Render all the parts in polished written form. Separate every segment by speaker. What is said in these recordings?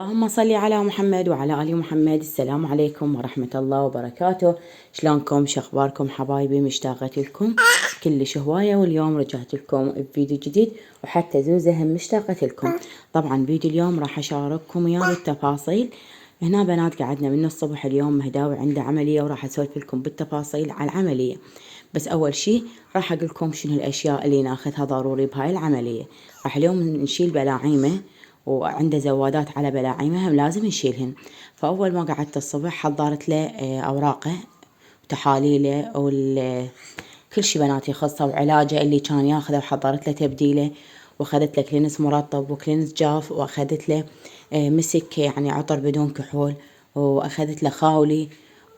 Speaker 1: اللهم صل على محمد وعلى آل محمد. السلام عليكم ورحمة الله وبركاته. شلونكم؟ شخباركم حبايبي؟ مشتاقة لكم كلش هواية، واليوم رجعت لكم بفيديو جديد، وحتى زوزة هم مشتاقة لكم. طبعا فيديو اليوم راح أشارككم وياه بالتفاصيل. هنا بنات قعدنا من الصبح اليوم، مهداوي عنده عملية وراح أسولف لكم بالتفاصيل على العملية. بس أول شي راح أقول لكم شنو الأشياء اللي ناخذها ضروري بهاي العملية. راح اليوم نشيل بلاعيمه، وعنده زوادات على بلاعيمه هم لازم نشيلهن. فأول ما قعدت الصبح حضرت له أوراقه وتحاليله كل شي بناتي يخصه، وعلاجه اللي كان ياخذه، وحضرت له تبديله، واخذت له كلينس مرطب وكلينس جاف، واخذت له مسك يعني عطر بدون كحول، واخذت له خاولي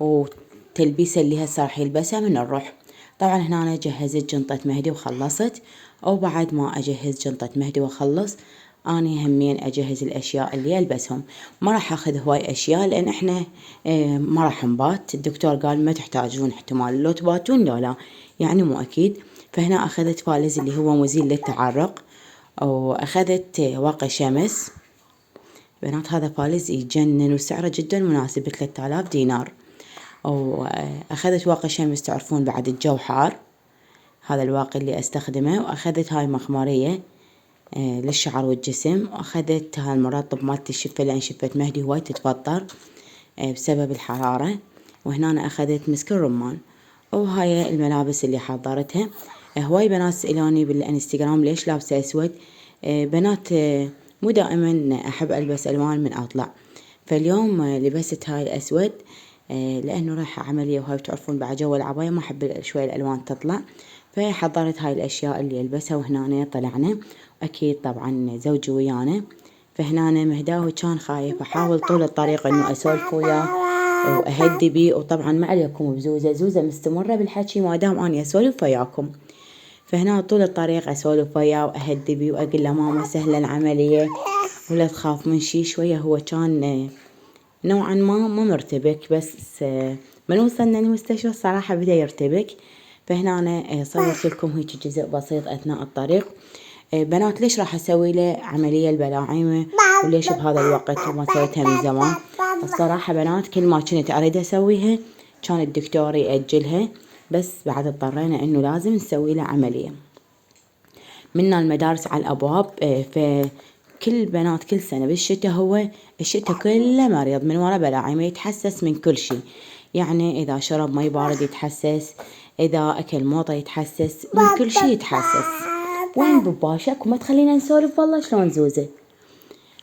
Speaker 1: وتلبيسه اللي هسه راح يلبسها من الروح. طبعا هنا أنا جهزت جنطة مهدي وخلصت، أو بعد ما أجهز جنطة مهدي وأخلص أنا همين أجهز الأشياء اللي ألبسهم. ما راح أخذ هواي أشياء لأن إحنا ما راح نبات. الدكتور قال ما تحتاجون، احتمال لو تباتون لا يعني مو أكيد. فهنا أخذت فالز اللي هو مزيل للتعرق، وأخذت واقي شمس. بنات هذا فالز يجنن وسعره جدا مناسب، 3000 دينار. وأخذت واقي شمس، تعرفون بعد الجو حار، هذا الواقي اللي أستخدمه. وأخذت هاي مخمارية للشعر والجسم، وأخذت هاي المرطب مالت الشفة لأن شفة مهدي هواي تتفطر بسبب الحرارة. وهنا أنا أخذت مسك الرمان. وهاي الملابس اللي حضرتها. هواي بنات سألوني بالانستغرام ليش لابسة أسود. بنات مو دائما أحب ألبس ألوان من أطلع، فاليوم لبست هاي الأسود لأنه رايحة عملية، وهاي تعرفون بعد جو العباية ما أحب شوي الألوان تطلع. فحضرت هاي الأشياء اللي ألبسها، وهنا طلعنا. أكيد طبعا زوجي ويانا. فهنا مهداوي كان خايف، أحاول طول الطريق إنه أسولف وياه وأهدي بيه. وطبعا ما عليكم بزوزة، زوزة مستمرة بالحكي ما دام أنا أسولف وياكم. فهنا طول الطريق أسولف وياه وأهدي بيه وأقول له ماما سهلة العملية ولا تخاف من شي. شوية هو كان نوعا ما مرتبك، بس من وصلنا المستشفى الصراحة بدأ يرتبك. فهنا أنا صورت لكم هيك جزء بسيط أثناء الطريق. بنات ليش راح أسوي له عملية البلاعيمة وليش بهذا الوقت وما سويتها من زمان؟ الصراحة بنات كل ما كنت أريد أسويها كان الدكتور يأجلها، بس بعد اضطرينا إنه لازم نسوي له عملية. منا المدارس على الأبواب، فكل بنات كل سنة بالشتاء هو الشتاء كله مريض من وراء بلاعيمه، يتحسس من كل شيء. يعني إذا شرب مي بارد يتحسس، إذا أكل موطة يتحسس، من كل شيء يتحسس. وين بباشك وما تخلينا نسولف والله شلون زوزة.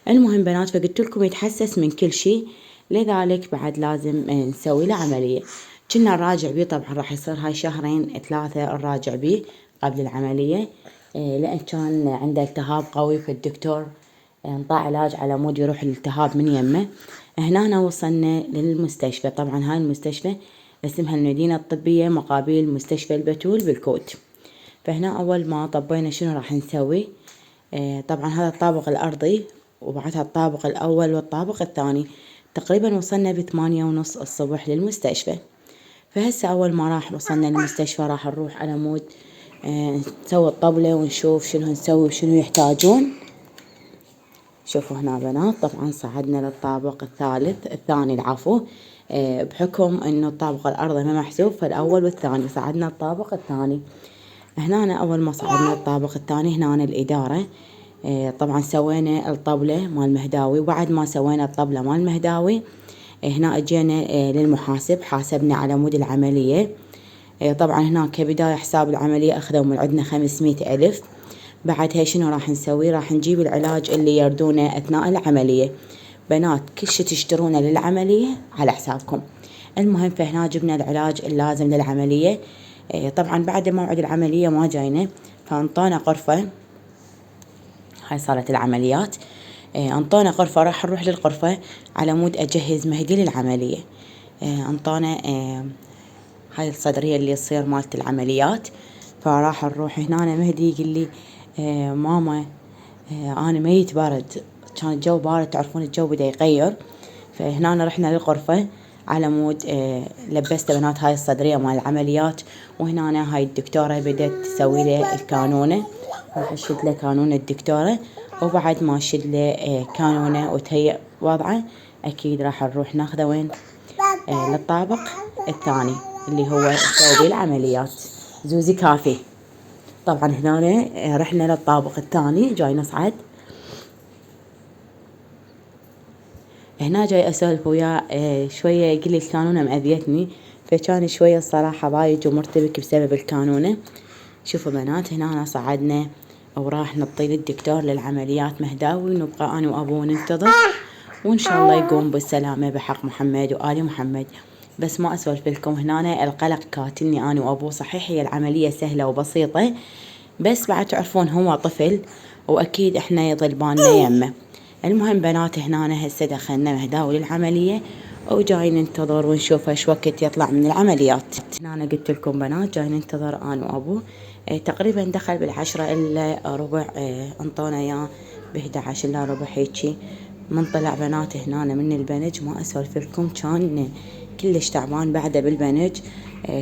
Speaker 1: المهم بنات، فقلت لكم يتحسس من كل شيء، لذلك بعد لازم نسوي له عملية. كنا نراجع بيه، طبعا راح يصير هاي 2-3 نراجع بيه قبل العملية، لأن كان عنده التهاب قوي. في الدكتور انطى علاج على مود يروح الالتهاب من يمه. هنا وصلنا للمستشفى. طبعا هاي المستشفى اسمها المدينة الطبية مقابل مستشفى البتول بالكوت. فهنا أول ما طبينا شنو راح نسوي؟ طبعا هذا الطابق الأرضي، وبعدها الطابق الأول والطابق الثاني. تقريبا وصلنا ب8:30 الصبح للمستشفى. فهسه أول ما وصلنا للمستشفى راح نروح على مود نسوي الطبلة ونشوف شنو نسوي وشنو يحتاجون. شوفوا هنا بنات، طبعا صعدنا للطابق الثاني العفو. بحكم انه الطابق الارضي ما محسوب، فالاول والثاني صعدنا الطابق الثاني. هنا أول ما صعدنا الطابق الثاني، هنا الإدارة. طبعا سوينا الطبلة مال مهداوي، وبعد ما سوينا الطبلة مال مهداوي هنا اجينا للمحاسب، حاسبنا على مود العملية. طبعا هنا كبداية حساب العملية أخذوا من عندنا 500,000. بعدها شنو راح نسوي؟ راح نجيب العلاج اللي يردونه أثناء العملية. بنات كل شي تشترونه للعملية على حسابكم. المهم فهنا جبنا العلاج اللازم للعملية. طبعا بعد موعد العملية ما جاينا، فانطانا غرفة. هاي صارت العمليات. انطانا غرفة، راح نروح للغرفة على مود اجهز مهدي للعملية. انطانا هاي الصدرية اللي تصير مالت العمليات. فراح نروح هنا مهدي يقول لي ماما انا ميت برد. كان الجو بارد، تعرفون الجو بدأ يغير. فهنا رحنا للغرفة على مود لبست بنات هاي الصدرية مال العمليات. وهنا هاي الدكتورة بدأت تسوي له الكانونة. راح اشد له كانون الدكتورة، وبعد ما اشد له كانونه وتهيأ وضعه اكيد راح نروح ناخذه وين؟ للطابق الثاني اللي هو نسوي العمليات. زوزي كافي. طبعا هنا رحنا للطابق الثاني، جاي نصعد. هنا جاي اسولف وياه شويه، يقول لي الكانونه مأذيتني، فكان شويه الصراحه ضايج ومرتبك بسبب الكانونه. شوفوا بنات، هنا صعدنا وراح نطي للدكتور للعمليات مهداوي، ونبقى انا وابوه ننتظر، وان شاء الله يقوم بالسلامه بحق محمد وآل محمد. بس ما اسولف لكم، هنا القلق كاتلني انا وابوه. صحيح هي العمليه سهله وبسيطه، بس بعد تعرفون هو طفل واكيد احنا يظل بالنا يمه. المهم بنات، هنا هسه دخلنا مهداوي للعمليه وجاي ننتظر ونشوف ايش وقت يطلع من العمليات. هنا أنا قلت لكم بنات جاي ننتظر انا وابوه. تقريبا دخل ب10 إلا ربع، انطونا اياه ب11 إلا ربع هيجي. من طلع بنات هنا من البنج ما اسولف لكم، كان كلش تعبان بعده بالبنج.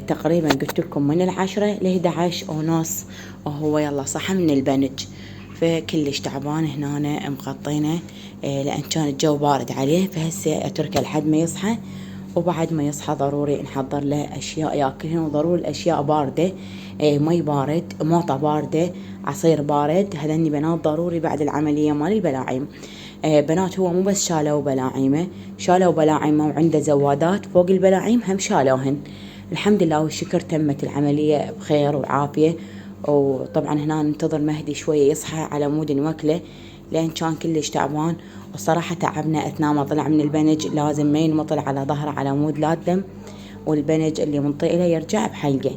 Speaker 1: تقريبا قلت لكم من 10 ل11 ونص وهو يلا صحى من البنج، فكلش تعبان. هنا مغطينه لان كان الجو بارد عليه، فهسه اتركه لحد ما يصحى. وبعد ما يصحى ضروري نحضر له اشياء ياكلهن، وضروري الاشياء بارده، مي بارد، موطه بارده، عصير بارد. هذني بنات ضروري بعد العمليه مال البلاعيم. بنات هو مو بس شالوا بلاعيمه، شالوا بلاعيمه وعنده زوادات فوق البلاعيم هم شالوهن. الحمد لله والشكر تمت العمليه بخير وعافيه. وطبعا هنا ننتظر مهدي شويه يصحى على مود نوكله، لان كان كلش تعبان. وصراحه تعبنا اثناء ما طلع من البنج، لازم ما ينمطل على ظهره على مود لا الدم، والبنج اللي منطي له يرجع بحلقه،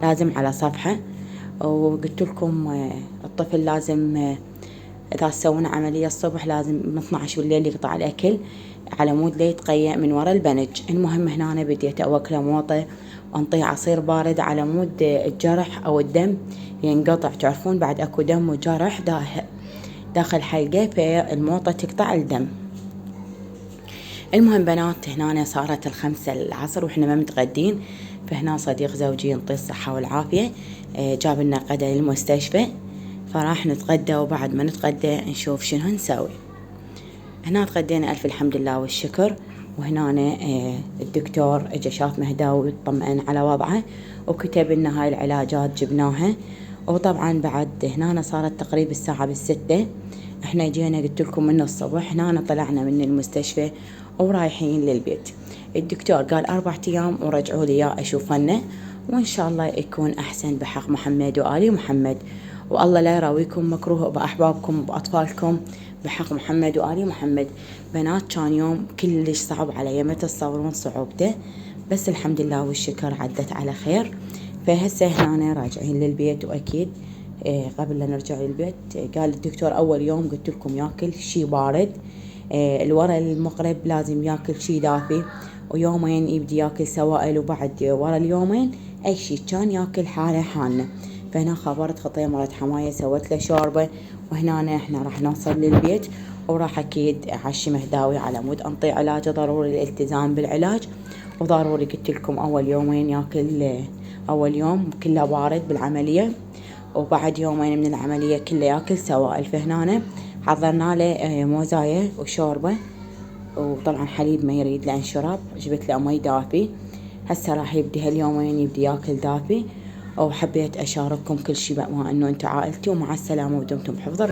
Speaker 1: لازم على صفحه. وقلت لكم الطفل لازم إذا سوينا عملية الصبح لازم من 12 بالليل يقطع الأكل على مود لا يتقيأ من وراء البنج. المهم هنا أنا بديت أوكله موطة وأنطيه عصير بارد على مود الجرح أو الدم ينقطع. تعرفون بعد أكو دم وجرح داخل حلقه، فالموطة تقطع الدم. المهم بنات، هنا صارت 5 العصر وإحنا ما متغدين. فهنا صديق زوجي ينطيه الصحة والعافية جاب لنا غدا للمستشفى، فراح نتغدى. وبعد ما نتغدى نشوف شنو نسوي. هنا تغدينا ألف الحمد لله والشكر. وهنا الدكتور اجى شاف مهداوي ويطمئن على وضعه وكتب لنا هاي العلاجات جبناها. وطبعا بعد هنا صارت تقريبا الساعة 6. احنا جينا قلت لكم من الصبح. هنا طلعنا من المستشفى ورايحين للبيت. الدكتور قال 4 أيام ورجعوا لي اياه اشوفنه، وان شاء الله يكون احسن بحق محمد وآل محمد. والله لا يراويكم مكروه بأحبابكم وبأطفالكم بحق محمد وآل محمد. بنات كان يوم كلش صعب علي، ما تتصورون صعوبته، بس الحمد لله والشكر عدت على خير. فهسه هنا راجعين للبيت. وأكيد قبل لا نرجع للبيت قال الدكتور أول يوم قلت لكم ياكل شي بارد، الورا المقرب لازم ياكل شي دافي، ويومين يبدي ياكل سوائل، وبعد ورا اليومين أي شي كان ياكل حالة حالنا. فهنا خبرت خطية مرات حماية سوت له شوربة. وهنا احنا راح نوصل للبيت وراح اكيد اعشي مهداوي على مود انطي علاجه. ضروري الالتزام بالعلاج، وضروري قلت لكم اول يومين ياكل، اول يوم كله بارد بالعملية، وبعد يومين من العملية كله ياكل سوائل. فهنا حضرنا له موزاية وشوربة، وطبعا حليب ما يريد لان شرب، جبت له مي دافي. هسه راح يبدي هاليومين يبدي ياكل دافي. وحبيت اشارككم كل شيء بما انه انتم عائلتي. ومع السلامة ودمتم بحفظ